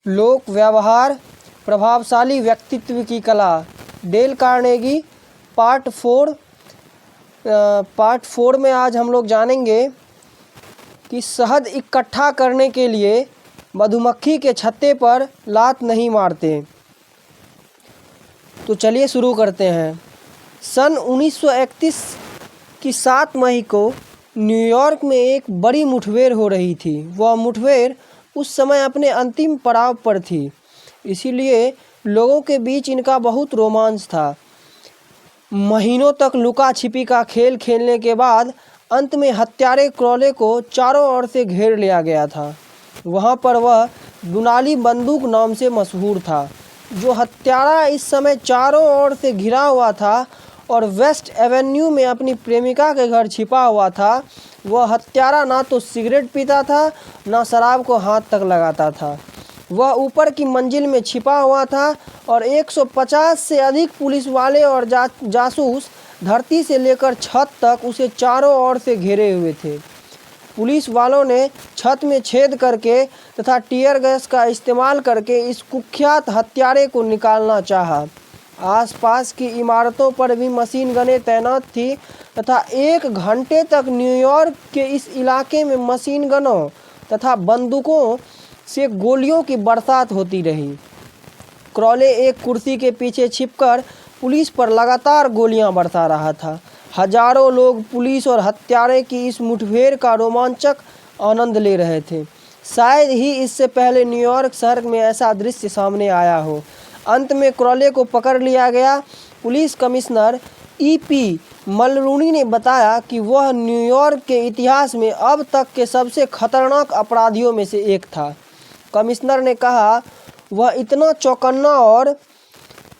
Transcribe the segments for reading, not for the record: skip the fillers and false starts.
लोक व्यवहार, प्रभावशाली व्यक्तित्व की कला, डेल कार्नेगी। पार्ट 4 में आज हम लोग जानेंगे कि शहद इकट्ठा करने के लिए मधुमक्खी के छत्ते पर लात नहीं मारते। तो चलिए शुरू करते हैं। सन 1931 की 7 मई को न्यूयॉर्क में एक बड़ी मुठभेड़ हो रही थी। वह मुठभेड़ उस समय अपने अंतिम पड़ाव पर थी, इसीलिए लोगों के बीच इनका बहुत रोमांच था। महीनों तक लुका छिपी का खेल खेलने के बाद अंत में हत्यारे क्रॉले को चारों ओर से घेर लिया गया था। वहाँ पर वह दुनाली बंदूक नाम से मशहूर था। जो हत्यारा इस समय चारों ओर से घिरा हुआ था और वेस्ट एवेन्यू में अपनी प्रेमिका के घर छिपा हुआ था, वह हत्यारा ना तो सिगरेट पीता था, ना शराब को हाथ तक लगाता था। वह ऊपर की मंजिल में छिपा हुआ था और 150 से अधिक पुलिस वाले और जासूस धरती से लेकर छत तक उसे चारों ओर से घेरे हुए थे। पुलिस वालों ने छत में छेद करके तथा टीयर गैस का इस्तेमाल करके इस कुख्यात हत्यारे को निकालना चाहा। आसपास की इमारतों पर भी मशीन गनें तैनात थी तथा 1 घंटे तक न्यूयॉर्क के इस इलाके में मशीन गनों तथा बंदूकों से गोलियों की बरसात होती रही। क्रॉले एक कुर्सी के पीछे छिपकर पुलिस पर लगातार गोलियां बरसा रहा था। हजारों लोग पुलिस और हत्यारे की इस मुठभेड़ का रोमांचक आनंद ले रहे थे। शायद ही इससे पहले न्यूयॉर्क शहर में ऐसा दृश्य सामने आया हो। अंत में क्रॉले को पकड़ लिया गया। Police commissioner E.P. मलरूनी ने बताया कि वह न्यूयॉर्क के इतिहास में अब तक के सबसे खतरनाक अपराधियों में से एक था। कमिश्नर ने कहा, वह इतना चौकन्ना और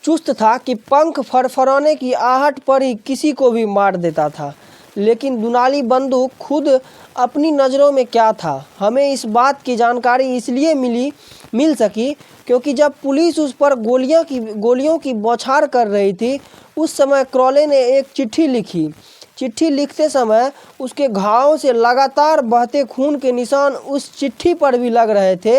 चुस्त था कि पंख फड़फड़ाने की आहट पर ही किसी को भी मार देता था। लेकिन दुनाली बंदूक खुद अपनी नज़रों में क्या था, हमें इस बात की जानकारी इसलिए मिल सकी क्योंकि जब पुलिस उस पर गोलियों की बौछार कर रही थी, उस समय क्रॉले ने एक चिट्ठी लिखी। चिट्ठी लिखते समय उसके घावों से लगातार बहते खून के निशान उस चिट्ठी पर भी लग रहे थे।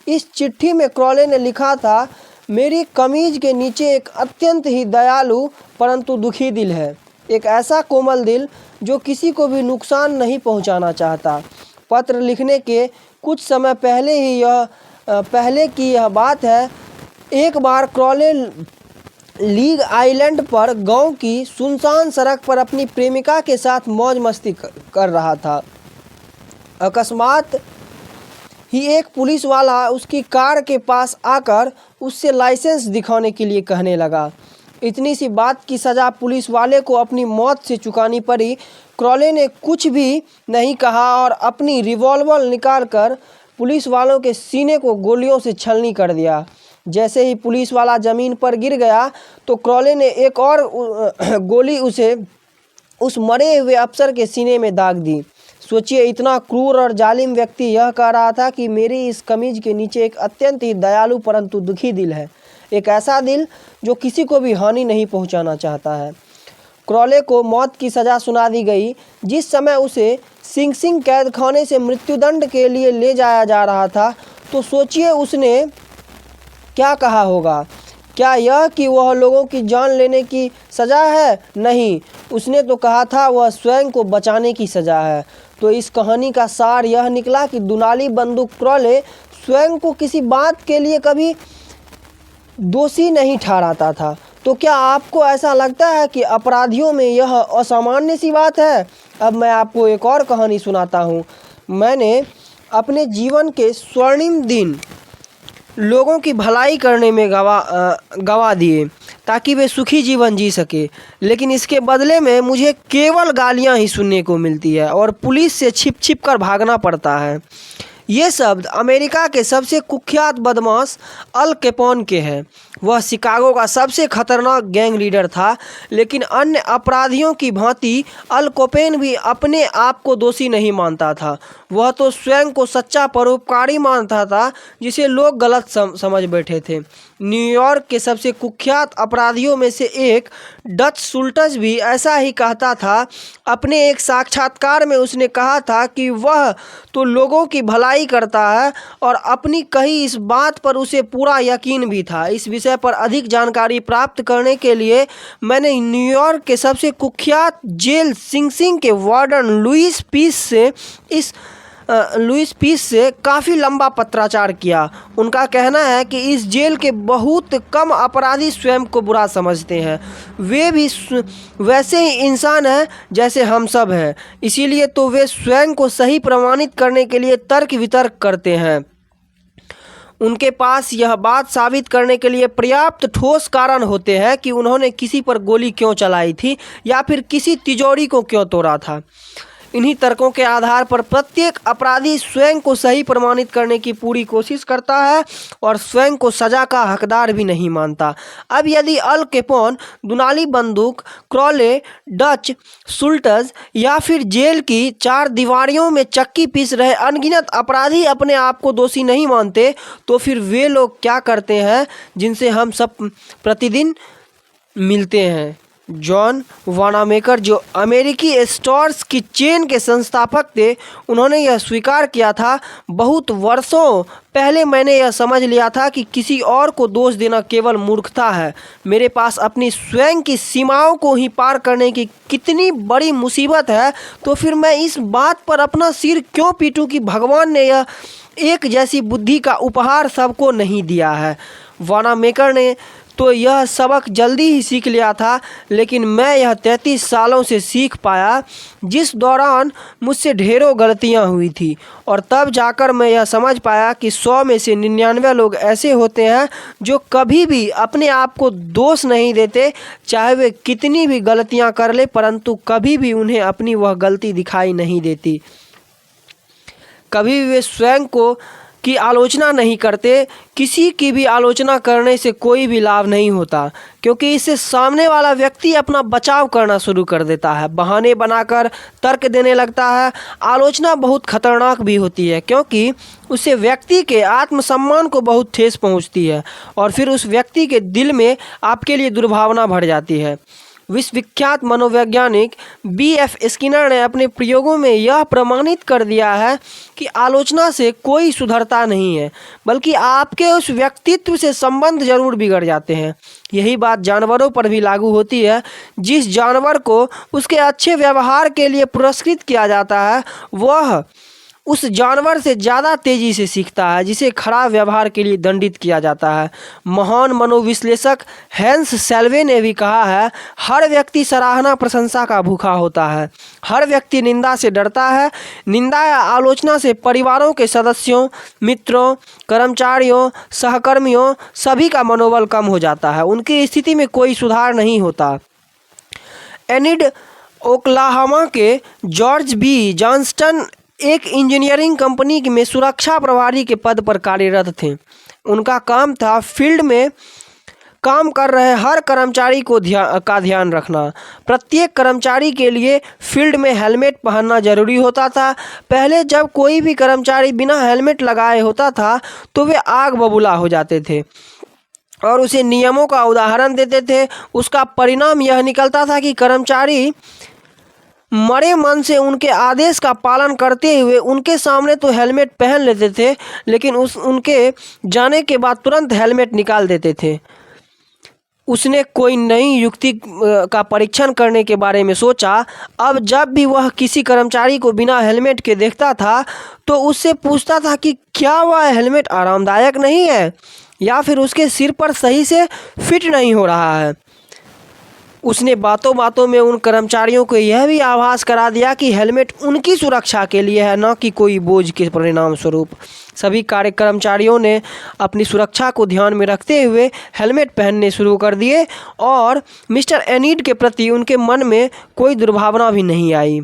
इस चिट्ठी में क्रॉले ने लिखा था, मेरी कमीज के नीचे एक अत्यंत ही दयालु परंतु दुखी दिल है, एक ऐसा कोमल दिल जो किसी को भी नुकसान नहीं पहुंचाना चाहता। पत्र लिखने के कुछ समय पहले की यह बात है। एक बार क्रॉले लीग आइलैंड पर गांव की सुनसान सड़क पर अपनी प्रेमिका के साथ मौज मस्ती कर रहा था। अकस्मात ही एक पुलिस वाला उसकी कार के पास आकर उससे लाइसेंस दिखाने के लिए कहने लगा। इतनी सी बात की सज़ा पुलिस वाले को अपनी मौत से चुकानी पड़ी। क्रॉले ने कुछ भी नहीं कहा और अपनी रिवॉल्वर निकालकर पुलिस वालों के सीने को गोलियों से छलनी कर दिया। जैसे ही पुलिस वाला ज़मीन पर गिर गया तो क्रॉले ने एक और गोली उस मरे हुए अफसर के सीने में दाग दी। सोचिए, इतना क्रूर और जालिम व्यक्ति यह कह रहा था कि मेरी इस कमीज के नीचे एक अत्यंत ही दयालु परंतु दुखी दिल है, एक ऐसा दिल जो किसी को भी हानि नहीं पहुंचाना चाहता है। क्रॉले को मौत की सज़ा सुना दी गई। जिस समय उसे सिंग सिंग कैद खाने से मृत्युदंड के लिए ले जाया जा रहा था, तो सोचिए उसने क्या कहा होगा। क्या यह कि वह लोगों की जान लेने की सज़ा है? नहीं, उसने तो कहा था वह स्वयं को बचाने की सज़ा है। तो इस कहानी का सार यह निकला कि दुनाली बंदूक क्रॉले स्वयं को किसी बात के लिए कभी दोषी नहीं ठहराता था। तो क्या आपको ऐसा लगता है कि अपराधियों में यह असामान्य सी बात है? अब मैं आपको एक और कहानी सुनाता हूँ। मैंने अपने जीवन के स्वर्णिम दिन लोगों की भलाई करने में गवा दिए ताकि वे सुखी जीवन जी सके, लेकिन इसके बदले में मुझे केवल गालियां ही सुनने को मिलती है और पुलिस से छिप कर भागना पड़ता है। ये शब्द अमेरिका के सबसे कुख्यात बदमाश अल कैपोन के हैं। वह शिकागो का सबसे खतरनाक गैंग लीडर था, लेकिन अन्य अपराधियों की भांति अल कैपोन भी अपने आप को दोषी नहीं मानता था। वह तो स्वयं को सच्चा परोपकारी मानता था, जिसे लोग गलत समझ बैठे थे। न्यूयॉर्क के सबसे कुख्यात अपराधियों में से एक डच शुल्टज भी ऐसा ही कहता था। अपने एक साक्षात्कार में उसने कहा था कि वह तो लोगों की भलाई बुराई करता है और अपनी कही इस बात पर उसे पूरा यकीन भी था। इस विषय पर अधिक जानकारी प्राप्त करने के लिए मैंने न्यूयॉर्क के सबसे कुख्यात जेल सिंग सिंग के वार्डन लुइस पीस से काफ़ी लंबा पत्राचार किया। उनका कहना है कि इस जेल के बहुत कम अपराधी स्वयं को बुरा समझते हैं, वे भी वैसे ही इंसान हैं जैसे हम सब हैं, इसीलिए तो वे स्वयं को सही प्रमाणित करने के लिए तर्क वितर्क करते हैं। उनके पास यह बात साबित करने के लिए पर्याप्त ठोस कारण होते हैं कि उन्होंने किसी पर गोली क्यों चलाई थी या फिर किसी तिजोरी को क्यों तोड़ा था। इन्हीं तर्कों के आधार पर प्रत्येक अपराधी स्वयं को सही प्रमाणित करने की पूरी कोशिश करता है और स्वयं को सज़ा का हकदार भी नहीं मानता। अब यदि अल कैपोन, दुनाली बंदूक, क्रॉले, डच, शुल्टज या फिर जेल की चार दीवारियों में चक्की पीस रहे अनगिनत अपराधी अपने आप को दोषी नहीं मानते, तो फिर वे लोग क्या करते हैं जिनसे हम सब प्रतिदिन मिलते हैं। जॉन वानामेकर, जो अमेरिकी स्टोर्स की चेन के संस्थापक थे, उन्होंने यह स्वीकार किया था, बहुत वर्षों पहले मैंने यह समझ लिया था कि किसी और को दोष देना केवल मूर्खता है। मेरे पास अपनी स्वयं की सीमाओं को ही पार करने की कितनी बड़ी मुसीबत है, तो फिर मैं इस बात पर अपना सिर क्यों पीटूं कि भगवान ने यह एक जैसी बुद्धि का उपहार सबको नहीं दिया है। वानामेकर ने तो यह सबक जल्दी ही सीख लिया था, लेकिन मैं यह 33 सालों से सीख पाया, जिस दौरान मुझसे ढेरों गलतियां हुई थी, और तब जाकर मैं यह समझ पाया कि 100 में से 99 लोग ऐसे होते हैं जो कभी भी अपने आप को दोष नहीं देते, चाहे वे कितनी भी गलतियां कर ले, परंतु कभी भी उन्हें अपनी वह गलती दिखाई नहीं देती। कभी भी वे स्वयं को की आलोचना नहीं करते। किसी की भी आलोचना करने से कोई भी लाभ नहीं होता, क्योंकि इससे सामने वाला व्यक्ति अपना बचाव करना शुरू कर देता है, बहाने बनाकर तर्क देने लगता है। आलोचना बहुत खतरनाक भी होती है, क्योंकि उससे व्यक्ति के आत्मसम्मान को बहुत ठेस पहुंचती है और फिर उस व्यक्ति के दिल में आपके लिए दुर्भावना भर जाती है। विश्वविख्यात मनोवैज्ञानिक B.F. स्किनर ने अपने प्रयोगों में यह प्रमाणित कर दिया है कि आलोचना से कोई सुधरता नहीं है, बल्कि आपके उस व्यक्तित्व से संबंध जरूर बिगड़ जाते हैं। यही बात जानवरों पर भी लागू होती है। जिस जानवर को उसके अच्छे व्यवहार के लिए पुरस्कृत किया जाता है, वह उस जानवर से ज़्यादा तेज़ी से सीखता है जिसे खराब व्यवहार के लिए दंडित किया जाता है। महान मनोविश्लेषक हैंस सेल्वे ने भी कहा है, हर व्यक्ति सराहना प्रशंसा का भूखा होता है, हर व्यक्ति निंदा से डरता है। निंदा या आलोचना से परिवारों के सदस्यों, मित्रों, कर्मचारियों, सहकर्मियों सभी का मनोबल कम हो जाता है, उनकी स्थिति में कोई सुधार नहीं होता। एनिड, ओक्लाहोमा के जॉर्ज बी जॉनस्टन एक इंजीनियरिंग कंपनी में सुरक्षा प्रभारी के पद पर कार्यरत थे। उनका काम था फील्ड में काम कर रहे हर कर्मचारी को ध्यान रखना। प्रत्येक कर्मचारी के लिए फील्ड में हेलमेट पहनना जरूरी होता था। पहले जब कोई भी कर्मचारी बिना हेलमेट लगाए होता था तो वे आग बबूला हो जाते थे और उसे नियमों का उदाहरण देते थे। उसका परिणाम यह निकलता था कि कर्मचारी मरे मन से उनके आदेश का पालन करते हुए उनके सामने तो हेलमेट पहन लेते थे, लेकिन उनके जाने के बाद तुरंत हेलमेट निकाल देते थे। उसने कोई नई युक्ति का परीक्षण करने के बारे में सोचा। अब जब भी वह किसी कर्मचारी को बिना हेलमेट के देखता था तो उससे पूछता था कि क्या वह हेलमेट आरामदायक नहीं है या फिर उसके सिर पर सही से फिट नहीं हो रहा है। उसने बातों बातों में उन कर्मचारियों को यह भी आभास करा दिया कि हेलमेट उनकी सुरक्षा के लिए है, न कि कोई बोझ के परिणाम स्वरूप। सभी कर्मचारियों ने अपनी सुरक्षा को ध्यान में रखते हुए हेलमेट पहनने शुरू कर दिए और मिस्टर एनिड के प्रति उनके मन में कोई दुर्भावना भी नहीं आई।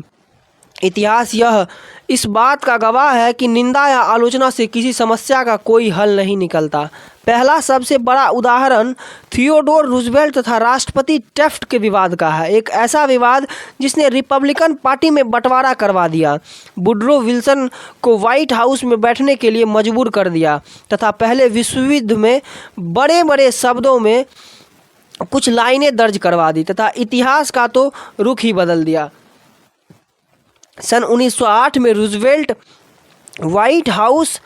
इतिहास यह इस बात का गवाह है कि निंदा या आलोचना से किसी समस्या का कोई हल नहीं निकलता। पहला सबसे बड़ा उदाहरण थियोडोर रूजवेल्ट तथा राष्ट्रपति टेफ्ट के विवाद का है, एक ऐसा विवाद जिसने रिपब्लिकन पार्टी में बंटवारा करवा दिया, वुडरो विल्सन को व्हाइट हाउस में बैठने के लिए मजबूर कर दिया तथा पहले विश्व युद्ध में बड़े बड़े शब्दों में कुछ लाइनें दर्ज करवा दी तथा इतिहास का तो रुख ही बदल दिया। सन 1908 में रूजवेल्ट व्हाइट हाउस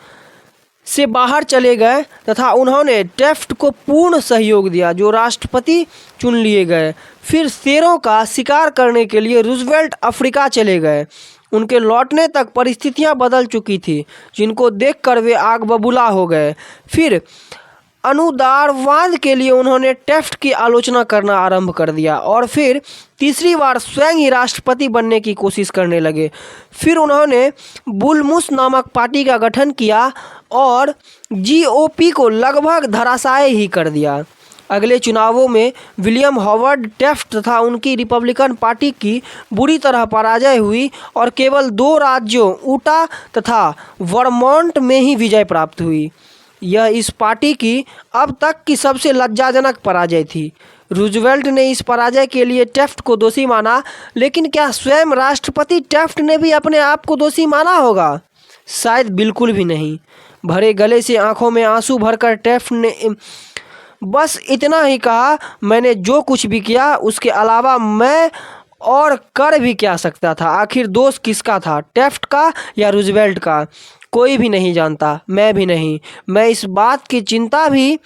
से बाहर चले गए तथा उन्होंने टेफ्ट को पूर्ण सहयोग दिया, जो राष्ट्रपति चुन लिए गए। फिर शेरों का शिकार करने के लिए रूजवेल्ट अफ्रीका चले गए। उनके लौटने तक परिस्थितियां बदल चुकी थी, जिनको देखकर वे आग बबूला हो गए। फिर अनुदारवाद के लिए उन्होंने टेफ्ट की आलोचना करना आरंभ कर दिया और फिर तीसरी बार स्वयं ही राष्ट्रपति बनने की कोशिश करने लगे। फिर उन्होंने बुलमुस नामक पार्टी का गठन किया और जीओपी को लगभग धराशायी ही कर दिया। अगले चुनावों में विलियम हॉवर्ड टेफ्ट तथा उनकी रिपब्लिकन पार्टी की बुरी तरह पराजय हुई और केवल 2 राज्यों यूटा तथा वर्मोंट में ही विजय प्राप्त हुई। यह इस पार्टी की अब तक की सबसे लज्जाजनक पराजय थी। रूजवेल्ट ने इस पराजय के लिए टेफ्ट को दोषी माना, लेकिन क्या स्वयं राष्ट्रपति टेफ्ट ने भी अपने आप को दोषी माना होगा? शायद बिल्कुल भी नहीं। भरे गले से आंखों में आंसू भरकर टेफ्ट ने बस इतना ही कहा, मैंने जो कुछ भी किया उसके अलावा मैं और कर भी क्या सकता था। आखिर दोष किसका था, टेफ्ट का या रूजवेल्ट का? कोई भी नहीं जानता, मैं भी नहीं। मैं इस बात की चिंता भी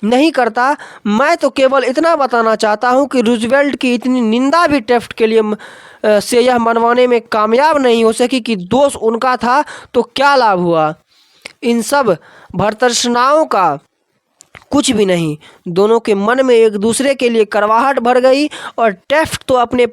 नहीं करता। मैं तो केवल इतना बताना चाहता हूँ कि रूजवेल्ट की इतनी निंदा भी टेफ्ट के लिए से यह मनवाने में कामयाब नहीं हो सकी कि दोष उनका था तो क्या लाभ हुआ। इन सब भर्त्सनाओं का कुछ भी नहीं। दोनों के मन में एक दूसरे के लिए कड़वाहट भर गई और टेफ्ट तो अपने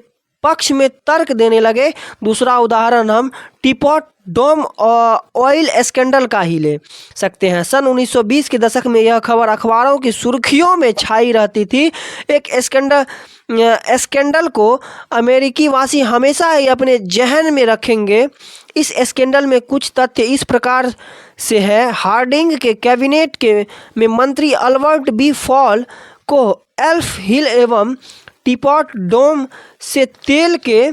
पक्ष में तर्क देने लगे। दूसरा उदाहरण हम टीपॉट डोम ऑयल स्कैंडल का ही ले सकते हैं। सन 1920 के दशक में यह खबर अखबारों की सुर्खियों में छाई रहती थी। एक स्कैंडल को अमेरिकी वासी हमेशा ही अपने जहन में रखेंगे। इस स्कैंडल में कुछ तथ्य इस प्रकार से है। हार्डिंग के कैबिनेट में मंत्री अल्बर्ट बी फॉल को एल्फ हिल एवं टीपॉट डोम से तेल के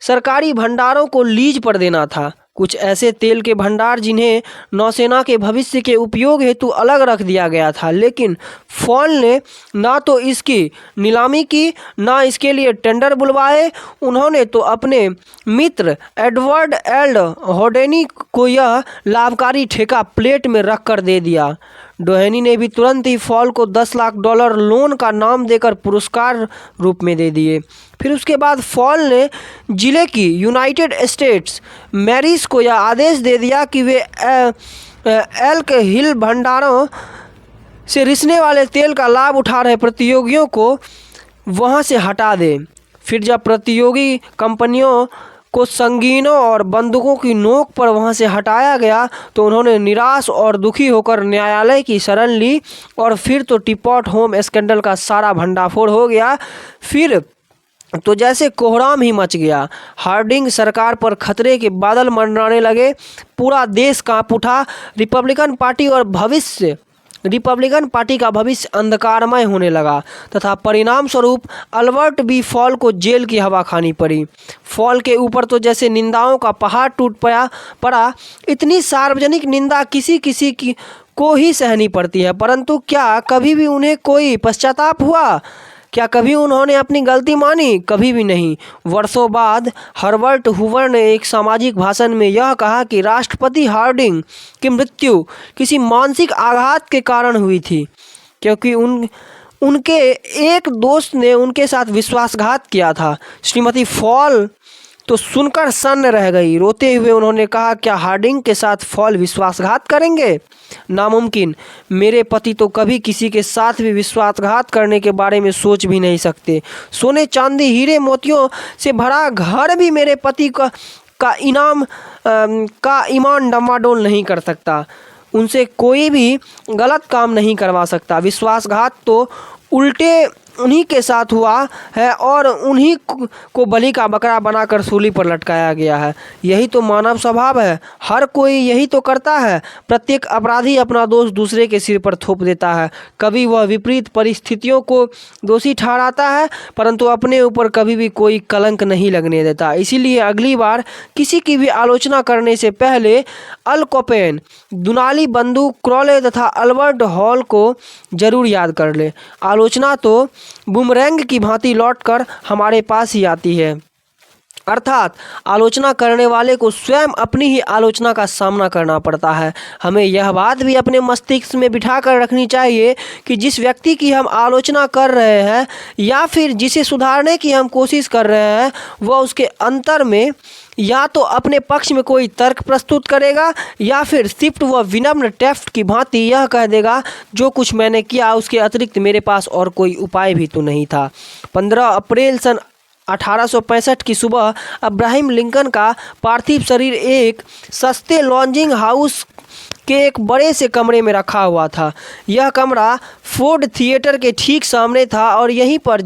सरकारी भंडारों को लीज पर देना था। कुछ ऐसे तेल के भंडार जिन्हें नौसेना के भविष्य के उपयोग हेतु अलग रख दिया गया था, लेकिन फॉल ने ना तो इसकी नीलामी की, ना इसके लिए टेंडर बुलवाए। उन्होंने तो अपने मित्र एडवर्ड एल होडेनी को यह लाभकारी ठेका प्लेट में रख कर दे दिया। डोहेनी ने भी तुरंत ही फॉल को $10 लाख लोन का नाम देकर पुरस्कार रूप में दे दिए। फिर उसके बाद फॉल ने जिले की यूनाइटेड स्टेट्स मैरिस को यह आदेश दे दिया कि वे एल्क हिल भंडारों से रिसने वाले तेल का लाभ उठा रहे प्रतियोगियों को वहां से हटा दें। फिर जब प्रतियोगी कंपनियों को संगीनों और बंदूकों की नोक पर वहां से हटाया गया तो उन्होंने निराश और दुखी होकर न्यायालय की शरण ली और फिर तो टीपॉट होम स्कैंडल का सारा भंडाफोड़ हो गया। फिर तो जैसे कोहराम ही मच गया। हार्डिंग सरकार पर खतरे के बादल मंडराने लगे। पूरा देश कांप उठा। रिपब्लिकन पार्टी का भविष्य अंधकारमय होने लगा तथा परिणाम स्वरूप अल्बर्ट बी फॉल को जेल की हवा खानी पड़ी। फॉल के ऊपर तो जैसे निंदाओं का पहाड़ टूट पड़ा। इतनी सार्वजनिक निंदा किसी को ही सहनी पड़ती है, परंतु क्या कभी भी उन्हें कोई पश्चाताप हुआ? क्या कभी उन्होंने अपनी गलती मानी? कभी भी नहीं। वर्षों बाद हर्बर्ट हूवर ने एक सामाजिक भाषण में यह कहा कि राष्ट्रपति हार्डिंग की मृत्यु किसी मानसिक आघात के कारण हुई थी, क्योंकि उनके एक दोस्त ने उनके साथ विश्वासघात किया था। श्रीमती फॉल तो सुनकर सन्न रह गई। रोते हुए उन्होंने कहा, क्या हार्डिंग के साथ फॉल विश्वासघात करेंगे? नामुमकिन। मेरे पति तो कभी किसी के साथ भी विश्वासघात करने के बारे में सोच भी नहीं सकते। सोने चांदी हीरे मोतियों से भरा घर भी मेरे पति का ईमान डमाडोल नहीं कर सकता। उनसे कोई भी गलत काम नहीं करवा सकता। विश्वासघात तो उल्टे उन्हीं के साथ हुआ है और उन्हीं को बलि का बकरा बनाकर सूली पर लटकाया गया है। यही तो मानव स्वभाव है। हर कोई यही तो करता है। प्रत्येक अपराधी अपना दोष दूसरे के सिर पर थोप देता है। कभी वह विपरीत परिस्थितियों को दोषी ठहराता है, परंतु अपने ऊपर कभी भी कोई कलंक नहीं लगने देता। इसीलिए अगली बार किसी की भी आलोचना करने से पहले अल कैपोने, दुनाली बंदूक क्रोले तथा अल्बर्ट हॉल को जरूर याद कर ले। आलोचना तो बूमरैंग की भांति लौटकर हमारे पास ही आती है। अर्थात आलोचना करने वाले को स्वयं अपनी ही आलोचना का सामना करना पड़ता है। हमें यह बात भी अपने मस्तिष्क में बिठा कर रखनी चाहिए कि जिस व्यक्ति की हम आलोचना कर रहे हैं या फिर जिसे सुधारने की हम कोशिश कर रहे हैं, वह उसके अंतर में या तो अपने पक्ष में कोई तर्क प्रस्तुत करेगा या फिर सिर्फ वह विनम्र टेस्ट की भांति यह कह देगा, जो कुछ मैंने किया उसके अतिरिक्त मेरे पास और कोई उपाय भी तो नहीं था। 15 अप्रैल सन 1865 की सुबह अब्राहम लिंकन का पार्थिव शरीर एक सस्ते लॉन्जिंग हाउस के एक बड़े से कमरे में रखा हुआ था। यह कमरा फोर्ड थिएटर के ठीक सामने था और यहीं पर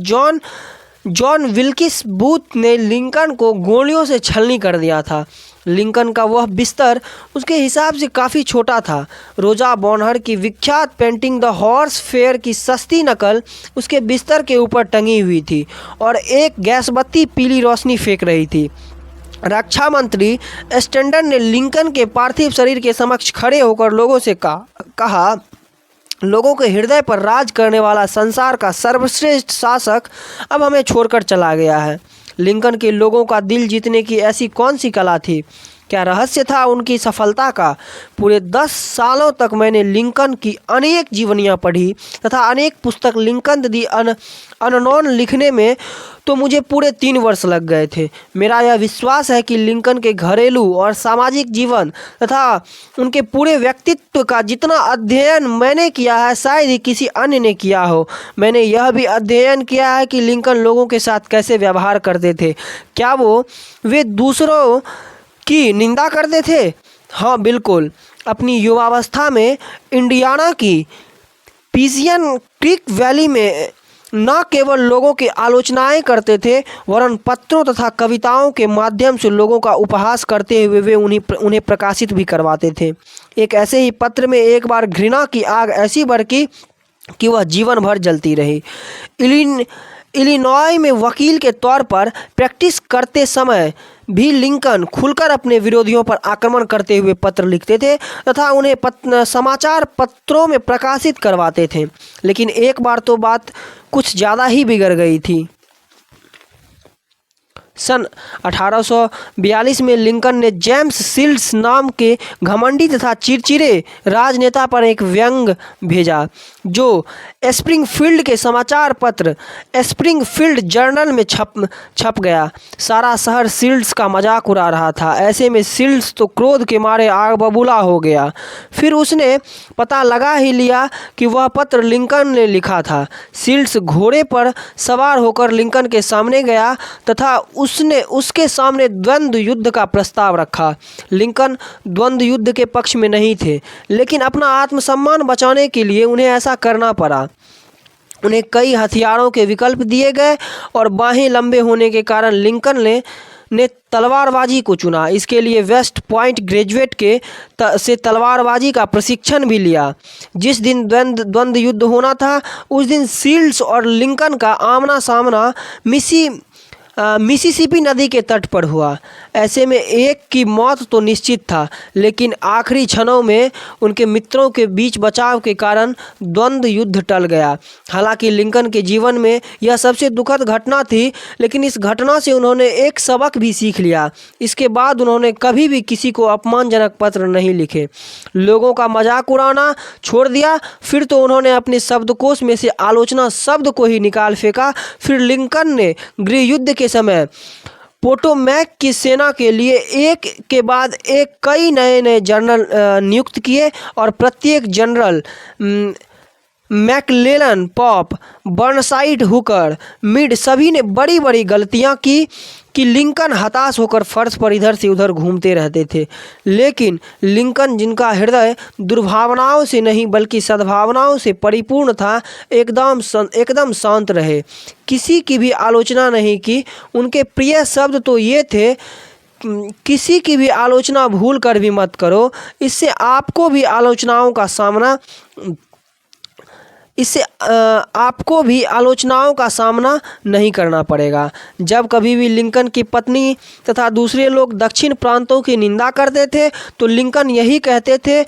जॉन विल्किस बूथ ने लिंकन को गोलियों से छलनी कर दिया था। लिंकन का वह बिस्तर उसके हिसाब से काफ़ी छोटा था। रोजा बॉनहर की विख्यात पेंटिंग द हॉर्स फेयर की सस्ती नकल उसके बिस्तर के ऊपर टंगी हुई थी और एक गैस बत्ती पीली रोशनी फेंक रही थी। रक्षा मंत्री स्टैंडर्ड ने लिंकन के पार्थिव शरीर के समक्ष खड़े होकर लोगों से कहा, लोगों के हृदय पर राज करने वाला संसार का सर्वश्रेष्ठ शासक अब हमें छोड़कर चला गया है। लिंकन के लोगों का दिल जीतने की ऐसी कौन सी कला थी? क्या रहस्य था उनकी सफलता का? पूरे 10 सालों तक मैंने लिंकन की अनेक जीवनियाँ पढ़ी तथा अनेक पुस्तक लिंकन दी अननोन लिखने में तो मुझे पूरे 3 वर्ष लग गए थे। मेरा यह विश्वास है कि लिंकन के घरेलू और सामाजिक जीवन तथा उनके पूरे व्यक्तित्व का जितना अध्ययन मैंने किया है शायद ही किसी अन्य ने किया हो। मैंने यह भी अध्ययन किया है कि लिंकन लोगों के साथ कैसे व्यवहार करते थे। क्या वे दूसरों की निंदा करते थे? हाँ बिल्कुल। अपनी युवावस्था में इंडियाना की पिजियन क्रीक वैली में न केवल लोगों की आलोचनाएं करते थे वरन पत्रों तथा कविताओं के माध्यम से लोगों का उपहास करते हुए वे उन्हें प्रकाशित भी करवाते थे। एक ऐसे ही पत्र में एक बार घृणा की आग ऐसी भड़की कि वह जीवन भर जलती रही। इलिनॉय में वकील के तौर पर प्रैक्टिस करते समय भी लिंकन खुलकर अपने विरोधियों पर आक्रमण करते हुए पत्र लिखते थे तथा उन्हें समाचार पत्रों में प्रकाशित करवाते थे। लेकिन एक बार तो बात कुछ ज़्यादा ही बिगड़ गई थी। सन 1842 में लिंकन ने जेम्स सील्स नाम के घमंडी तथा चिड़चिड़े राजनेता पर एक व्यंग भेजा जो स्प्रिंगफील्ड के समाचार पत्र स्प्रिंगफील्ड जर्नल में छप गया। सारा शहर सील्स का मजाक उड़ा रहा था। ऐसे में सील्स तो क्रोध के मारे आग बबूला हो गया। फिर उसने पता लगा ही लिया कि वह पत्र लिंकन ने लिखा था। सील्स घोड़े पर सवार होकर लिंकन के सामने गया तथा उसने उसके सामने द्वंद्व युद्ध का प्रस्ताव रखा। लिंकन द्वंद्व युद्ध के पक्ष में नहीं थे, लेकिन अपना आत्मसम्मान बचाने के लिए उन्हें ऐसा करना पड़ा। उन्हें कई हथियारों के विकल्प दिए गए और बाहें लंबे होने के कारण लिंकन ने तलवारबाजी को चुना। इसके लिए वेस्ट पॉइंट ग्रेजुएट से तलवारबाजी का प्रशिक्षण भी लिया। जिस दिन द्वंद्व युद्ध होना था उस दिन सील्स और लिंकन का आमना सामना मिसिसिपी नदी के तट पर हुआ। ऐसे में एक की मौत तो निश्चित था, लेकिन आखिरी क्षणों में उनके मित्रों के बीच बचाव के कारण द्वंद्व युद्ध टल गया। हालांकि लिंकन के जीवन में यह सबसे दुखद घटना थी, लेकिन इस घटना से उन्होंने एक सबक भी सीख लिया। इसके बाद उन्होंने कभी भी किसी को अपमानजनक पत्र नहीं लिखे, लोगों का मजाक उड़ाना छोड़ दिया। फिर तो उन्होंने अपने शब्दकोश में से आलोचना शब्द को ही निकाल फेंका। फिर लिंकन ने गृह युद्ध के समय पोटोमैक की सेना के लिए एक के बाद एक कई नए जनरल नियुक्त किए और प्रत्येक general McClellan, Pope, Burnside, Hooker, Meade सभी ने बड़ी बड़ी गलतियां की कि लिंकन हताश होकर फर्श पर इधर से उधर घूमते रहते थे। लेकिन लिंकन, जिनका हृदय दुर्भावनाओं से नहीं बल्कि सद्भावनाओं से परिपूर्ण था, एकदम शांत रहे, किसी की भी आलोचना नहीं की। उनके प्रिय शब्द तो ये थे, किसी की भी आलोचना भूल कर भी मत करो, इससे आपको भी आलोचनाओं का सामना नहीं करना पड़ेगा। जब कभी भी लिंकन की पत्नी तथा दूसरे लोग दक्षिण प्रांतों की निंदा करते थे तो लिंकन यही कहते थे,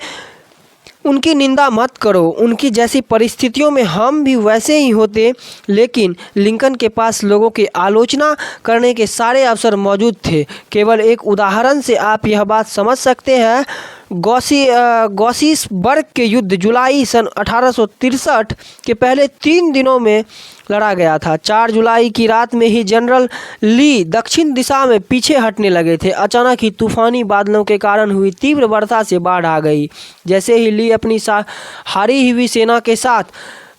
उनकी निंदा मत करो, उनकी जैसी परिस्थितियों में हम भी वैसे ही होते। लेकिन लिंकन के पास लोगों की आलोचना करने के सारे अवसर मौजूद थे। केवल एक उदाहरण से आप यह बात समझ सकते हैं। गॉसिसबर्ग के युद्ध जुलाई सन 1863 के पहले 3 दिनों में लड़ा गया था। 4 जुलाई की रात में ही जनरल ली दक्षिण दिशा में पीछे हटने लगे थे। अचानक ही तूफानी बादलों के कारण हुई तीव्र वर्षा से बाढ़ आ गई। जैसे ही ली अपनी हारी हुई सेना के साथ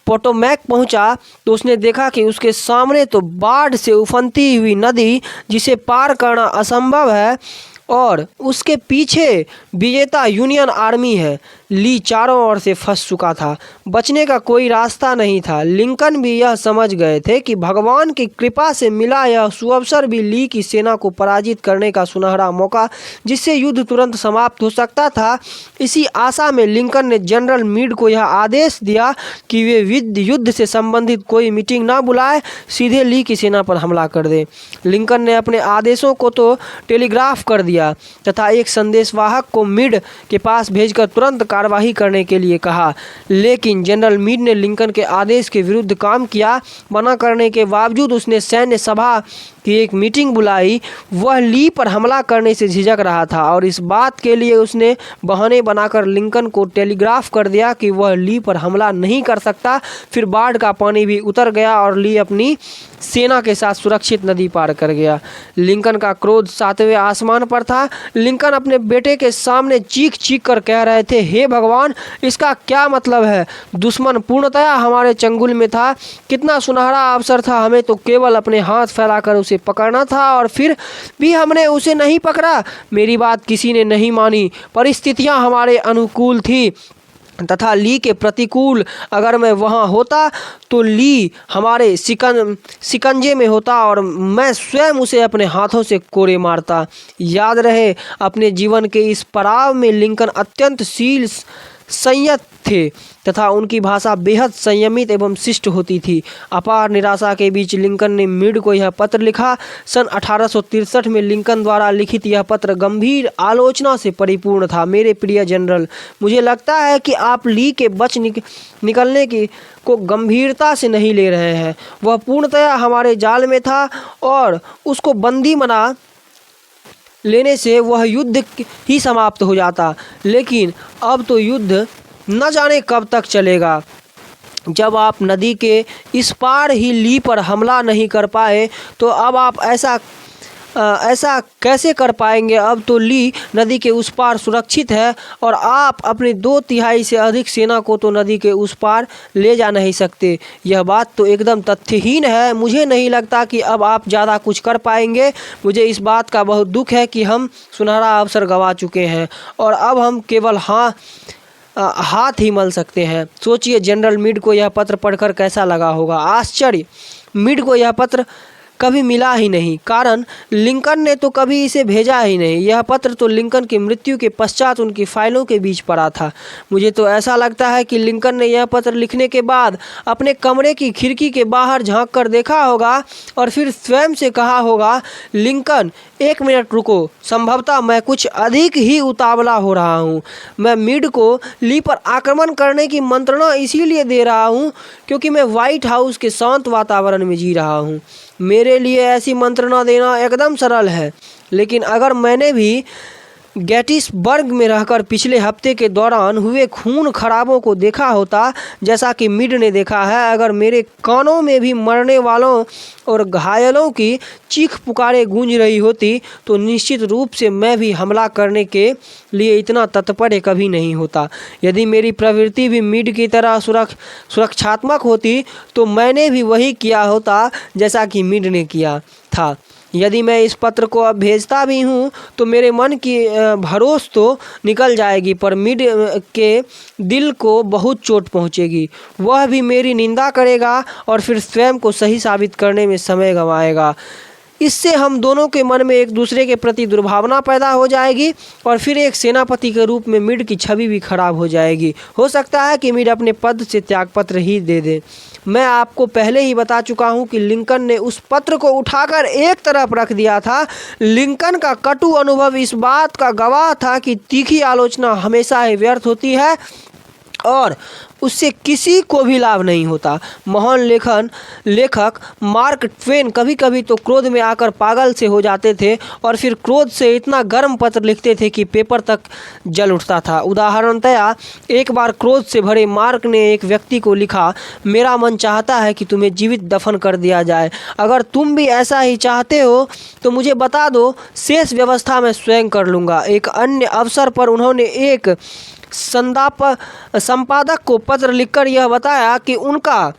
पोटोमैक पहुंचा तो उसने देखा कि उसके सामने तो बाढ़ से उफनती हुई नदी जिसे पार करना असंभव है और उसके पीछे विजेता यूनियन आर्मी है। ली चारों ओर से फंस चुका था, बचने का कोई रास्ता नहीं था। लिंकन भी यह समझ गए थे कि भगवान की कृपा से मिला यह सुअवसर भी ली की सेना को पराजित करने का सुनहरा मौका, जिससे युद्ध तुरंत समाप्त हो सकता था। इसी आशा में लिंकन ने जनरल मीड को यह आदेश दिया कि वे युद्ध से संबंधित कोई मीटिंग न बुलाए, सीधे ली की सेना पर हमला कर दे। लिंकन ने अपने आदेशों को तो टेलीग्राफ कर दिया तथा एक संदेशवाहक को मीड के पास भेजकर तुरंत कार्यवाही करने के लिए कहा, लेकिन जनरल मीड ने लिंकन के आदेश के विरुद्ध काम किया। मना करने के बावजूद उसने सैन्य सभा की एक मीटिंग बुलाई। वह ली पर हमला करने से झिझक रहा था और इस बात के लिए उसने बहाने बनाकर लिंकन को टेलीग्राफ कर दिया कि वह ली पर हमला नहीं कर सकता। फिर बाढ़ का पानी भी उतर गया और ली अपनी सेना के साथ सुरक्षित नदी पार कर गया। लिंकन का क्रोध 7वें आसमान पर था। लिंकन अपने बेटे के सामने चीख चीख कर कह रहे थे, हे भगवान, इसका क्या मतलब है? दुश्मन पूर्णतया हमारे चंगुल में था। कितना सुनहरा अवसर था, हमें तो केवल अपने हाथ फैलाकर उसे पकड़ना था और फिर भी हमने उसे नहीं पकड़ा। मेरी बात किसी ने नहीं मानी। परिस्थितियां हमारे अनुकूल थी तथा ली के प्रतिकूल। अगर मैं वहाँ होता तो ली हमारे शिकंजे में होता और मैं स्वयं उसे अपने हाथों से कोड़े मारता। याद रहे, अपने जीवन के इस पड़ाव में लिंकन अत्यंत शील संयत थे तथा उनकी भाषा बेहद संयमित एवं शिष्ट होती थी। अपार निराशा के बीच लिंकन ने मीड को यह पत्र लिखा। सन 1863 में लिंकन द्वारा लिखित यह पत्र गंभीर आलोचना से परिपूर्ण था। मेरे प्रिय जनरल, मुझे लगता है कि आप ली के निकलने की को गंभीरता से नहीं ले रहे हैं। वह पूर्णतया हमारे जाल में था और उसको बंदी बना लेने से वह युद्ध ही समाप्त हो जाता। लेकिन अब तो युद्ध न जाने कब तक चलेगा। जब आप नदी के इस पार ही ली पर हमला नहीं कर पाए तो अब आप ऐसा कैसे कर पाएंगे? अब तो ली नदी के उस पार सुरक्षित है और आप अपनी 2/3 से अधिक सेना को तो नदी के उस पार ले जा नहीं सकते। यह बात तो एकदम तथ्यहीन है। मुझे नहीं लगता कि अब आप ज़्यादा कुछ कर पाएंगे। मुझे इस बात का बहुत दुख है कि हम सुनहरा अवसर गंवा चुके हैं और अब हम केवल हाथ ही मल सकते हैं। सोचिए, जनरल मीड को यह पत्र पढ़कर कैसा लगा होगा। आश्चर्य, मीड को यह पत्र कभी मिला ही नहीं, कारण लिंकन ने तो कभी इसे भेजा ही नहीं। यह पत्र तो लिंकन की मृत्यु के पश्चात उनकी फाइलों के बीच पड़ा था। मुझे तो ऐसा लगता है कि लिंकन ने यह पत्र लिखने के बाद अपने कमरे की खिड़की के बाहर झांक कर देखा होगा और फिर स्वयं से कहा होगा, लिंकन, 1 मिनट रुको, संभवतः मैं कुछ अधिक ही उतावला हो रहा हूँ। मैं मीड को ली पर आक्रमण करने की मंत्रणा इसीलिए दे रहा हूँ क्योंकि मैं व्हाइट हाउस के शांत वातावरण में जी रहा हूँ। मेरे लिए ऐसी मंत्रणा देना एकदम सरल है। लेकिन अगर मैंने भी गेटिसबर्ग में रहकर पिछले हफ्ते के दौरान हुए खून खराबों को देखा होता जैसा कि मीड ने देखा है, अगर मेरे कानों में भी मरने वालों और घायलों की चीख पुकारें गूंज रही होती तो निश्चित रूप से मैं भी हमला करने के लिए इतना तत्पर कभी नहीं होता। यदि मेरी प्रवृत्ति भी मीड की तरह सुरक्षात्मक होती तो मैंने भी वही किया होता जैसा कि मीड ने किया था। यदि मैं इस पत्र को अब भेजता भी हूँ तो मेरे मन की भरोस तो निकल जाएगी, पर मीड के दिल को बहुत चोट पहुँचेगी। वह भी मेरी निंदा करेगा और फिर स्वयं को सही साबित करने में समय गंवाएगा। इससे हम दोनों के मन में एक दूसरे के प्रति दुर्भावना पैदा हो जाएगी और फिर एक सेनापति के रूप में मीड की छवि भी खराब हो जाएगी। हो सकता है कि मीड अपने पद से त्यागपत्र ही दे दे। मैं आपको पहले ही बता चुका हूं कि लिंकन ने उस पत्र को उठाकर एक तरफ रख दिया था। लिंकन का कटु अनुभव इस बात का गवाह था कि तीखी आलोचना हमेशा ही व्यर्थ होती है और उससे किसी को भी लाभ नहीं होता। महान लेखक मार्क ट्वेन कभी कभी तो क्रोध में आकर पागल से हो जाते थे और फिर क्रोध से इतना गर्म पत्र लिखते थे कि पेपर तक जल उठता था। उदाहरणतया एक बार क्रोध से भरे मार्क ने एक व्यक्ति को लिखा, मेरा मन चाहता है कि तुम्हें जीवित दफन कर दिया जाए। अगर तुम भी ऐसा ही चाहते हो तो मुझे बता दो, शेष व्यवस्था मैं स्वयं कर लूँगा। एक अन्य अवसर पर उन्होंने एक संपादक को पत्र लिखकर यह बताया कि उनका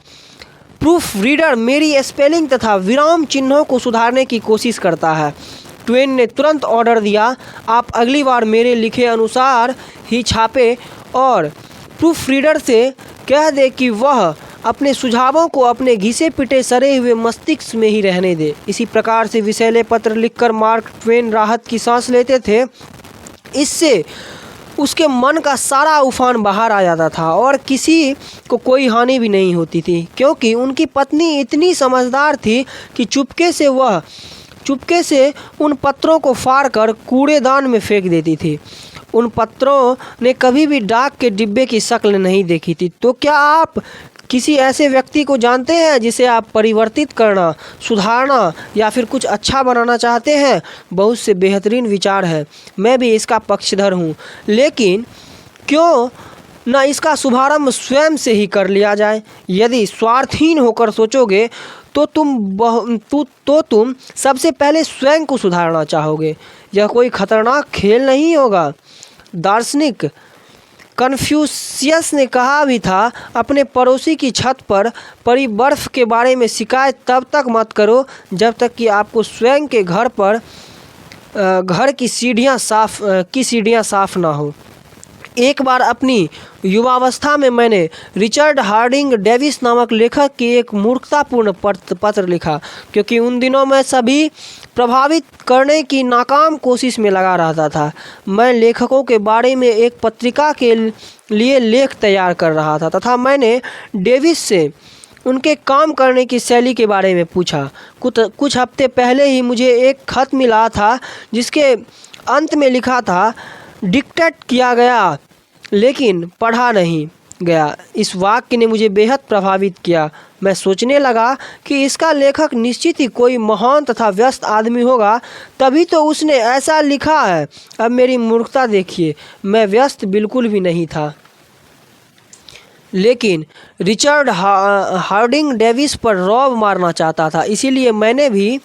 प्रूफ रीडर मेरी स्पेलिंग तथा विराम चिन्हों को सुधारने की कोशिश करता है। ट्वेन ने तुरंत ऑर्डर दिया, आप अगली बार मेरे लिखे अनुसार ही छापे और प्रूफ रीडर से कह दे कि वह अपने सुझावों को अपने घिसे पिटे सड़े हुए मस्तिष्क में ही रहने दे। इसी प्रकार से विषैले पत्र लिखकर मार्क ट्वेन राहत की सांस लेते थे। इससे उसके मन का सारा उफान बाहर आ जाता था और किसी को कोई हानि भी नहीं होती थी, क्योंकि उनकी पत्नी इतनी समझदार थी कि चुपके से उन पत्रों को फाड़कर कूड़ेदान में फेंक देती थी। उन पत्रों ने कभी भी डाक के डिब्बे की शक्ल नहीं देखी थी। तो क्या आप किसी ऐसे व्यक्ति को जानते हैं जिसे आप परिवर्तित करना, सुधारना या फिर कुछ अच्छा बनाना चाहते हैं? बहुत से बेहतरीन विचार हैं, मैं भी इसका पक्षधर हूँ, लेकिन क्यों ना इसका शुभारंभ स्वयं से ही कर लिया जाए। यदि स्वार्थहीन होकर सोचोगे तो तुम सबसे पहले स्वयं को सुधारना चाहोगे। यह कोई खतरनाक खेल नहीं होगा। दार्शनिक कन्फ्यूशियस ने कहा भी था, अपने पड़ोसी की छत पर पड़ी बर्फ़ के बारे में शिकायत तब तक मत करो जब तक कि आपको स्वयं के घर की सीढ़ियाँ साफ ना हो। एक बार अपनी युवावस्था में मैंने रिचर्ड हार्डिंग डेविस नामक लेखक की एक मूर्खतापूर्ण पत्र लिखा, क्योंकि उन दिनों मैं सभी प्रभावित करने की नाकाम कोशिश में लगा रहता था। मैं लेखकों के बारे में एक पत्रिका के लिए लेख तैयार कर रहा था तथा मैंने डेविस से उनके काम करने की शैली के बारे में पूछा। कुछ हफ्ते पहले ही मुझे एक खत मिला था जिसके अंत में लिखा था, डिक्टेट किया गया लेकिन पढ़ा नहीं गया। इस वाक्य ने मुझे बेहद प्रभावित किया। मैं सोचने लगा कि इसका लेखक निश्चित ही कोई महान तथा व्यस्त आदमी होगा, तभी तो उसने ऐसा लिखा है। अब मेरी मूर्खता देखिए, मैं व्यस्त बिल्कुल भी नहीं था, लेकिन रिचर्ड हार्डिंग डेविस पर रौब मारना चाहता था। इसीलिए मैंने भी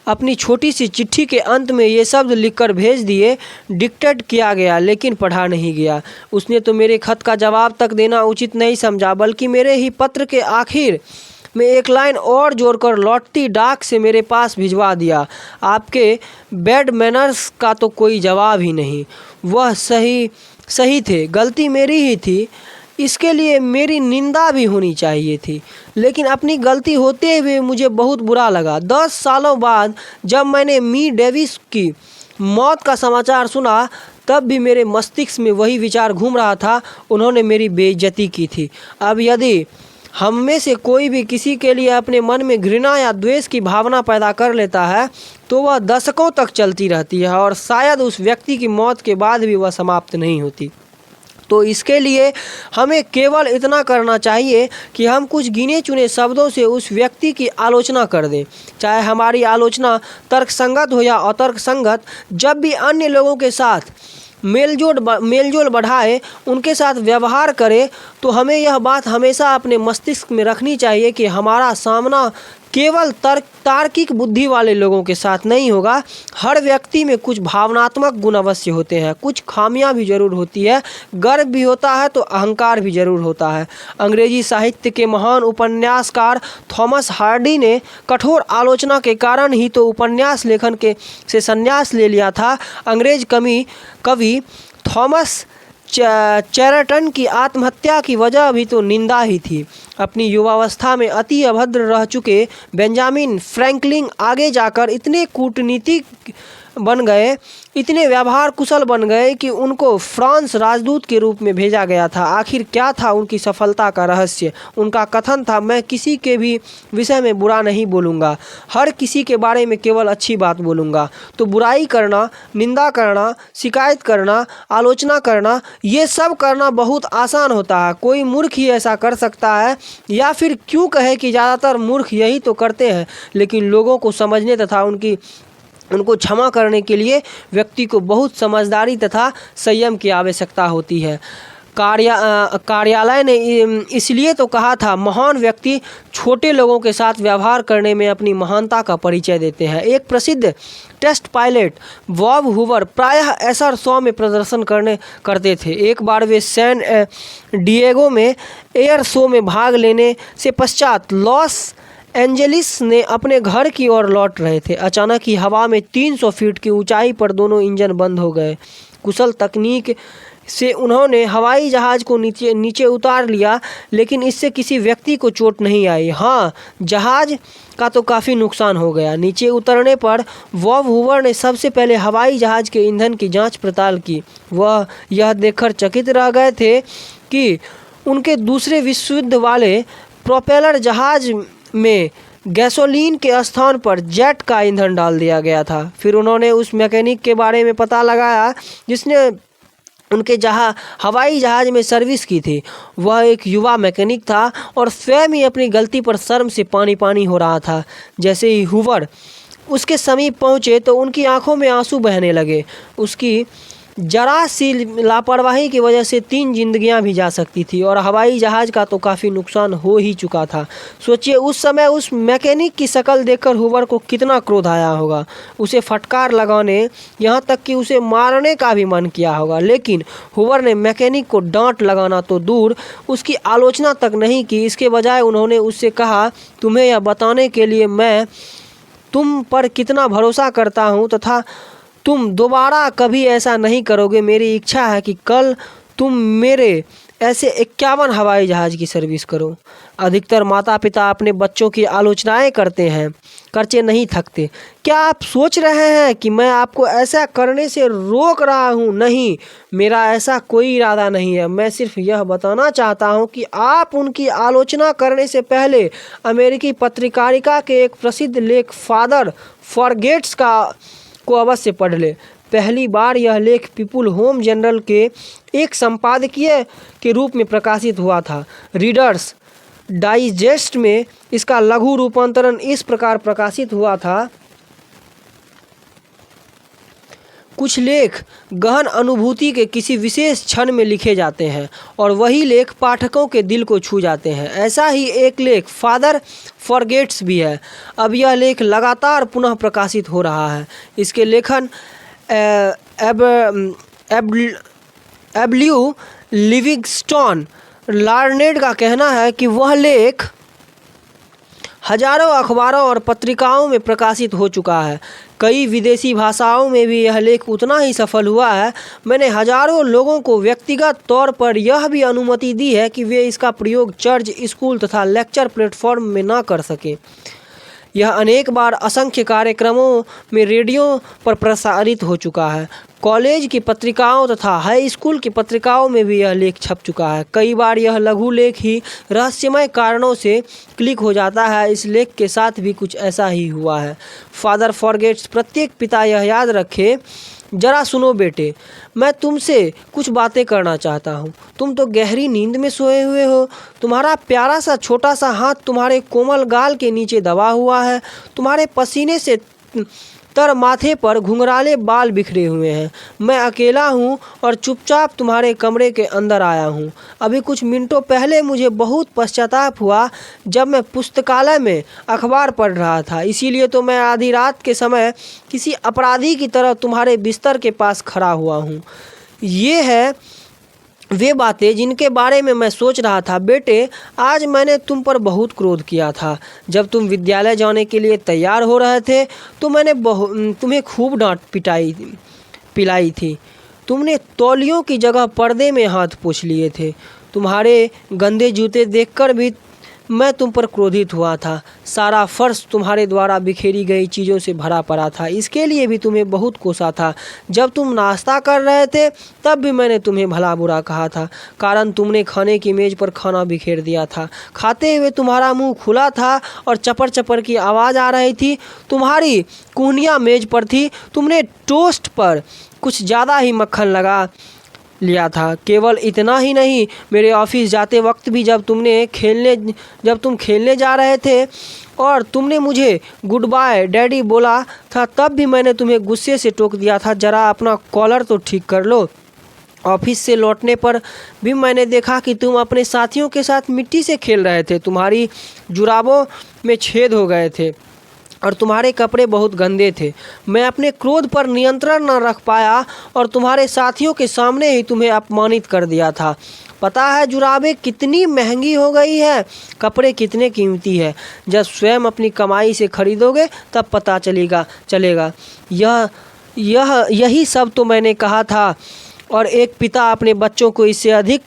अपनी छोटी सी चिट्ठी के अंत में ये शब्द लिखकर भेज दिए, डिक्टेट किया गया लेकिन पढ़ा नहीं गया। उसने तो मेरे खत का जवाब तक देना उचित नहीं समझा, बल्कि मेरे ही पत्र के आखिर में एक लाइन और जोड़कर लौटती डाक से मेरे पास भिजवा दिया, आपके बैड मैनर्स का तो कोई जवाब ही नहीं। वह सही थे, गलती मेरी ही थी, इसके लिए मेरी निंदा भी होनी चाहिए थी, लेकिन अपनी गलती होते हुए मुझे बहुत बुरा लगा। 10 सालों बाद जब मैंने मी डेविस की मौत का समाचार सुना, तब भी मेरे मस्तिष्क में वही विचार घूम रहा था, उन्होंने मेरी बेइज्जती की थी। अब यदि हम में से कोई भी किसी के लिए अपने मन में घृणा या द्वेष की भावना पैदा कर लेता है तो वह दशकों तक चलती रहती है और शायद उस व्यक्ति की मौत के बाद भी वह समाप्त नहीं होती। तो इसके लिए हमें केवल इतना करना चाहिए कि हम कुछ गिने चुने शब्दों से उस व्यक्ति की आलोचना कर दें, चाहे हमारी आलोचना तर्कसंगत हो या अतर्कसंगत। जब भी अन्य लोगों के साथ मेलजोल बढ़ाए, उनके साथ व्यवहार करें, तो हमें यह बात हमेशा अपने मस्तिष्क में रखनी चाहिए कि हमारा सामना केवल तार्किक बुद्धि वाले लोगों के साथ नहीं होगा। हर व्यक्ति में कुछ भावनात्मक गुण अवश्य होते हैं, कुछ खामियां भी जरूर होती है, गर्व भी होता है तो अहंकार भी जरूर होता है। अंग्रेजी साहित्य के महान उपन्यासकार थॉमस हार्डी ने कठोर आलोचना के कारण ही तो उपन्यास लेखन से संन्यास ले लिया था। अंग्रेज कवि थॉमस चैरटन की आत्महत्या की वजह भी तो निंदा ही थी। अपनी युवावस्था में अति अभद्र रह चुके बेंजामिन फ्रैंकलिन आगे जाकर इतने कूटनीतिक गए, इतने व्यवहार कुशल बन गए कि उनको फ्रांस राजदूत के रूप में भेजा गया था। आखिर क्या था उनकी सफलता का रहस्य? उनका कथन था, मैं किसी के भी विषय में बुरा नहीं बोलूँगा, हर किसी के बारे में केवल अच्छी बात बोलूँगा। तो बुराई करना, निंदा करना, शिकायत करना, आलोचना करना, ये सब करना बहुत आसान होता है। कोई मूर्ख ही ऐसा कर सकता है, या फिर क्यों कहे कि ज़्यादातर मूर्ख यही तो करते हैं। लेकिन लोगों को समझने तथा उनको क्षमा करने के लिए व्यक्ति को बहुत समझदारी तथा संयम की आवश्यकता होती है। कार्यालय ने इसलिए तो कहा था, महान व्यक्ति छोटे लोगों के साथ व्यवहार करने में अपनी महानता का परिचय देते हैं। एक प्रसिद्ध टेस्ट पायलट बॉब हूवर प्रायः ऐसा शो में प्रदर्शन करते थे। एक बार वे सैन डिएगो में एयर शो में भाग लेने से पश्चात लॉस एंजेलिस ने अपने घर की ओर लौट रहे थे। अचानक ही हवा में 300 फीट की ऊंचाई पर दोनों इंजन बंद हो गए। कुशल तकनीक से उन्होंने हवाई जहाज़ को नीचे उतार लिया, लेकिन इससे किसी व्यक्ति को चोट नहीं आई। हाँ, जहाज़ का तो काफ़ी नुकसान हो गया। नीचे उतरने पर बॉब हूवर ने सबसे पहले हवाई जहाज़ के ईंधन की जांच पड़ताल की। वह यह देखकर चकित रह गए थे कि उनके दूसरे विश्व युद्ध वाले प्रोपेलर जहाज़ में गैसोलीन के स्थान पर जेट का ईंधन डाल दिया गया था। फिर उन्होंने उस मैकेनिक के बारे में पता लगाया जिसने उनके हवाई जहाज़ में सर्विस की थी। वह एक युवा मैकेनिक था और स्वयं ही अपनी गलती पर शर्म से पानी हो रहा था। जैसे ही हूवर उसके समीप पहुँचे तो उनकी आंखों में आंसू बहने लगे। उसकी जरा सी लापरवाही की वजह से 3 जिंदगियां भी जा सकती थी और हवाई जहाज़ का तो काफ़ी नुकसान हो ही चुका था। सोचिए, उस समय उस मैकेनिक की शक्ल देखकर हूवर को कितना क्रोध आया होगा। उसे फटकार लगाने, यहाँ तक कि उसे मारने का भी मन किया होगा। लेकिन हूवर ने मैकेनिक को डांट लगाना तो दूर, उसकी आलोचना तक नहीं की। इसके बजाय उन्होंने उससे कहा, तुम्हें यह बताने के लिए मैं तुम पर कितना भरोसा करता हूँ तथा तुम दोबारा कभी ऐसा नहीं करोगे। मेरी इच्छा है कि कल तुम मेरे ऐसे 51 हवाई जहाज़ की सर्विस करो। अधिकतर माता पिता अपने बच्चों की आलोचनाएं करते हैं, करके नहीं थकते। क्या आप सोच रहे हैं कि मैं आपको ऐसा करने से रोक रहा हूं? नहीं, मेरा ऐसा कोई इरादा नहीं है। मैं सिर्फ यह बताना चाहता हूं कि आप उनकी आलोचना करने से पहले अमेरिकी पत्रकारिता के एक प्रसिद्ध लेख फादर फॉरगेट्स को अवश्य पढ़ ले। पहली बार यह लेख पीपुल होम जनरल के एक संपादकीय के रूप में प्रकाशित हुआ था। रीडर्स डाइजेस्ट में इसका लघु रूपांतरण इस प्रकार प्रकाशित हुआ था। कुछ लेख गहन अनुभूति के किसी विशेष क्षण में लिखे जाते हैं और वही लेख पाठकों के दिल को छू जाते हैं। ऐसा ही एक लेख फादर फॉरगेट्स भी है। अब यह लेख लगातार पुनः प्रकाशित हो रहा है। इसके लेखन एब्ल्यू लिविंगस्टोन लार्नेड का कहना है कि वह लेख हजारों अखबारों और पत्रिकाओं में प्रकाशित हो चुका है। कई विदेशी भाषाओं में भी यह लेख उतना ही सफल हुआ है। मैंने हजारों लोगों को व्यक्तिगत तौर पर यह भी अनुमति दी है कि वे इसका प्रयोग चर्च, स्कूल तथा लेक्चर प्लेटफॉर्म में ना कर सकें। यह अनेक बार असंख्य कार्यक्रमों में रेडियो पर प्रसारित हो चुका है। कॉलेज की पत्रिकाओं तथा हाई स्कूल की पत्रिकाओं में भी यह लेख छप चुका है। कई बार यह लघु लेख ही रहस्यमय कारणों से क्लिक हो जाता है। इस लेख के साथ भी कुछ ऐसा ही हुआ है। फादर फॉरगेट्स, प्रत्येक पिता यह याद रखे, जरा सुनो बेटे, मैं तुमसे कुछ बातें करना चाहता हूँ। तुम तो गहरी नींद में सोए हुए हो। तुम्हारा प्यारा सा छोटा सा हाथ तुम्हारे कोमल गाल के नीचे दबा हुआ है। तुम्हारे पसीने से तर माथे पर घुंघराले बाल बिखरे हुए हैं। मैं अकेला हूँ और चुपचाप तुम्हारे कमरे के अंदर आया हूँ। अभी कुछ मिनटों पहले मुझे बहुत पश्चाताप हुआ जब मैं पुस्तकालय में अखबार पढ़ रहा था। इसीलिए तो मैं आधी रात के समय किसी अपराधी की तरह तुम्हारे बिस्तर के पास खड़ा हुआ हूँ। ये है वे बातें जिनके बारे में मैं सोच रहा था। बेटे, आज मैंने तुम पर बहुत क्रोध किया था। जब तुम विद्यालय जाने के लिए तैयार हो रहे थे तो मैंने तुम्हें खूब डांट पिलाई थी। तुमने तौलियों की जगह पर्दे में हाथ पोंछ लिए थे। तुम्हारे गंदे जूते देखकर भी मैं तुम पर क्रोधित हुआ था। सारा फर्श तुम्हारे द्वारा बिखेरी गई चीज़ों से भरा पड़ा था। इसके लिए भी तुम्हें बहुत कोसा था। जब तुम नाश्ता कर रहे थे तब भी मैंने तुम्हें भला बुरा कहा था, कारण तुमने खाने की मेज़ पर खाना बिखेर दिया था। खाते हुए तुम्हारा मुंह खुला था और चपर चपर की आवाज़ आ रही थी। तुम्हारी कूहनियाँ मेज़ पर थी। तुमने टोस्ट पर कुछ ज़्यादा ही मक्खन लगा लिया था। केवल इतना ही नहीं, मेरे ऑफिस जाते वक्त भी जब तुम खेलने जा रहे थे और तुमने मुझे गुड बाय डैडी बोला था, तब भी मैंने तुम्हें गुस्से से टोक दिया था, जरा अपना कॉलर तो ठीक कर लो। ऑफिस से लौटने पर भी मैंने देखा कि तुम अपने साथियों के साथ मिट्टी से खेल रहे थे। तुम्हारी जुराबों में छेद हो गए थे और तुम्हारे कपड़े बहुत गंदे थे। मैं अपने क्रोध पर नियंत्रण न रख पाया और तुम्हारे साथियों के सामने ही तुम्हें अपमानित कर दिया था। पता है जुराबें कितनी महंगी हो गई है, कपड़े कितने कीमती है। जब स्वयं अपनी कमाई से खरीदोगे तब पता चलेगा। यही सब तो मैंने कहा था। और एक पिता अपने बच्चों को इससे अधिक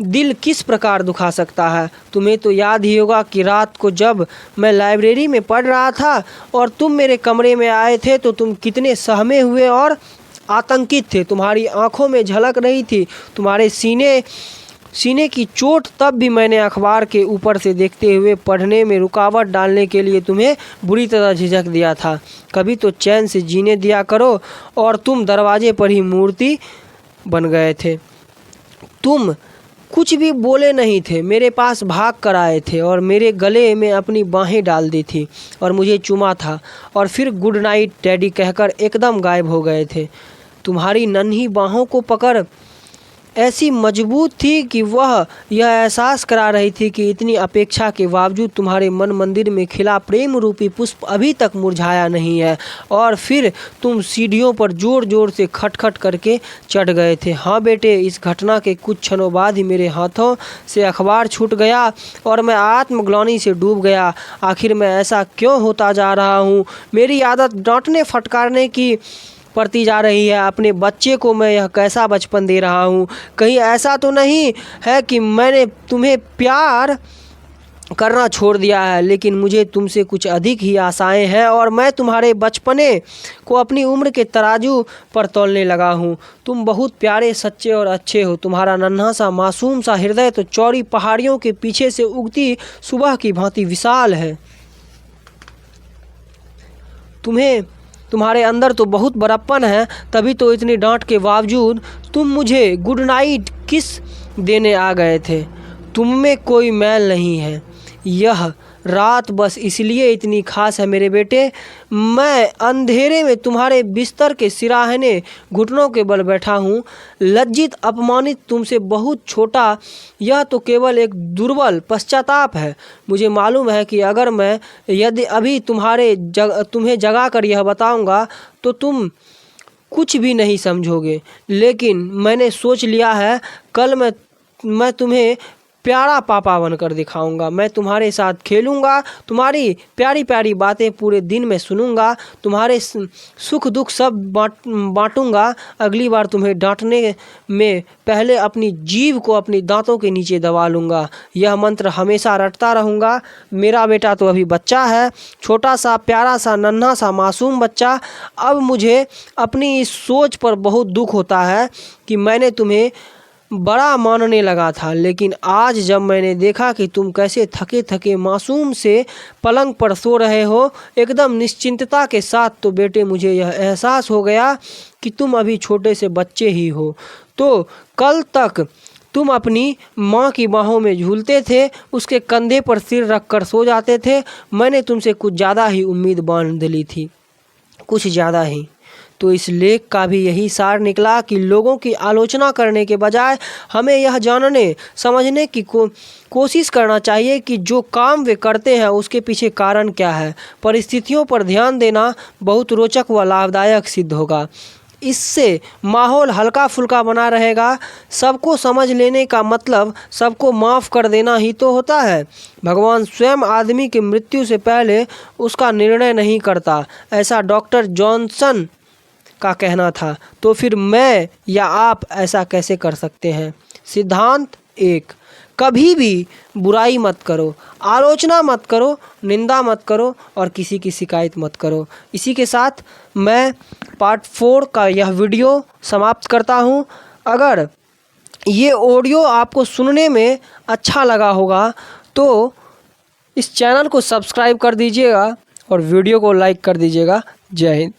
दिल किस प्रकार दुखा सकता है। तुम्हें तो याद ही होगा कि रात को जब मैं लाइब्रेरी में पढ़ रहा था और तुम मेरे कमरे में आए थे तो तुम कितने सहमे हुए और आतंकित थे। तुम्हारी आंखों में झलक रही थी तुम्हारे सीने की चोट। तब भी मैंने अखबार के ऊपर से देखते हुए पढ़ने में रुकावट डालने के लिए तुम्हें बुरी तरह झिझक दिया था। कभी तो चैन से जीने दिया करो। और तुम दरवाजे पर ही मूर्ति बन गए थे। तुम कुछ भी बोले नहीं थे, मेरे पास भाग कर आए थे और मेरे गले में अपनी बाहें डाल दी थी और मुझे चूमा था और फिर गुड नाइट डैडी कहकर एकदम गायब हो गए थे। तुम्हारी नन्ही बाहों को पकड़ ऐसी मजबूत थी कि वह यह एहसास करा रही थी कि इतनी अपेक्षा के बावजूद तुम्हारे मन मंदिर में खिला प्रेम रूपी पुष्प अभी तक मुरझाया नहीं है। और फिर तुम सीढ़ियों पर जोर जोर से खटखट करके चढ़ गए थे। हाँ बेटे, इस घटना के कुछ क्षणों बाद ही मेरे हाथों से अखबार छूट गया और मैं आत्मग्लानि से डूब गया। आखिर मैं ऐसा क्यों होता जा रहा हूँ? मेरी आदत डांटने फटकारने की पड़ती जा रही है। अपने बच्चे को मैं यह कैसा बचपन दे रहा हूँ? कहीं ऐसा तो नहीं है कि मैंने तुम्हें प्यार करना छोड़ दिया है? लेकिन मुझे तुमसे कुछ अधिक ही आशाएं हैं और मैं तुम्हारे बचपने को अपनी उम्र के तराजू पर तौलने लगा हूँ। तुम बहुत प्यारे, सच्चे और अच्छे हो। तुम्हारा नन्हा सा मासूम सा हृदय तो चौड़ी पहाड़ियों के पीछे से उगती सुबह की भांति विशाल है। तुम्हारे अंदर तो बहुत बड़प्पन है, तभी तो इतनी डांट के बावजूद तुम मुझे गुड नाइट किस देने आ गए थे। तुम में कोई मैल नहीं है। यह रात बस इसलिए इतनी खास है मेरे बेटे। मैं अंधेरे में तुम्हारे बिस्तर के सिराहने घुटनों के बल बैठा हूँ, लज्जित अपमानित, तुमसे बहुत छोटा। यह तो केवल एक दुर्बल पश्चाताप है। मुझे मालूम है कि अगर मैं यदि अभी तुम्हें जगा कर यह बताऊंगा तो तुम कुछ भी नहीं समझोगे। लेकिन मैंने सोच लिया है, कल मैं तुम्हें प्यारा पापा बनकर दिखाऊंगा। मैं तुम्हारे साथ खेलूंगा, तुम्हारी प्यारी प्यारी बातें पूरे दिन में सुनूंगा, तुम्हारे सुख दुख सब बांटूंगा। अगली बार तुम्हें डांटने में पहले अपनी जीभ को अपनी दांतों के नीचे दबा लूँगा। यह मंत्र हमेशा रटता रहूँगा। मेरा बेटा तो अभी बच्चा है, छोटा सा प्यारा सा नन्हा सा मासूम बच्चा। अब मुझे अपनी इस सोच पर बहुत दुख होता है कि मैंने तुम्हें बड़ा मानने लगा था, लेकिन आज जब मैंने देखा कि तुम कैसे थके थके मासूम से पलंग पर सो रहे हो एकदम निश्चिंतता के साथ, तो बेटे मुझे यह एहसास हो गया कि तुम अभी छोटे से बच्चे ही हो। तो कल तक तुम अपनी माँ की बाहों में झूलते थे, उसके कंधे पर सिर रख कर सो जाते थे। मैंने तुमसे कुछ ज़्यादा ही उम्मीद बांध ली थी, कुछ ज़्यादा ही। तो इस लेख का भी यही सार निकला कि लोगों की आलोचना करने के बजाय हमें यह जानने समझने की कोशिश करना चाहिए कि जो काम वे करते हैं उसके पीछे कारण क्या है। परिस्थितियों पर ध्यान देना बहुत रोचक व लाभदायक सिद्ध होगा। इससे माहौल हल्का फुल्का बना रहेगा। सबको समझ लेने का मतलब सबको माफ़ कर देना ही तो होता है। भगवान स्वयं आदमी की मृत्यु से पहले उसका निर्णय नहीं करता, ऐसा डॉक्टर जॉनसन का कहना था। तो फिर मैं या आप ऐसा कैसे कर सकते हैं? सिद्धांत 1, कभी भी बुराई मत करो, आलोचना मत करो, निंदा मत करो और किसी की शिकायत मत करो। इसी के साथ मैं पार्ट 4 का यह वीडियो समाप्त करता हूँ। अगर ये ऑडियो आपको सुनने में अच्छा लगा होगा तो इस चैनल को सब्सक्राइब कर दीजिएगा और वीडियो को लाइक कर दीजिएगा। जय हिंद।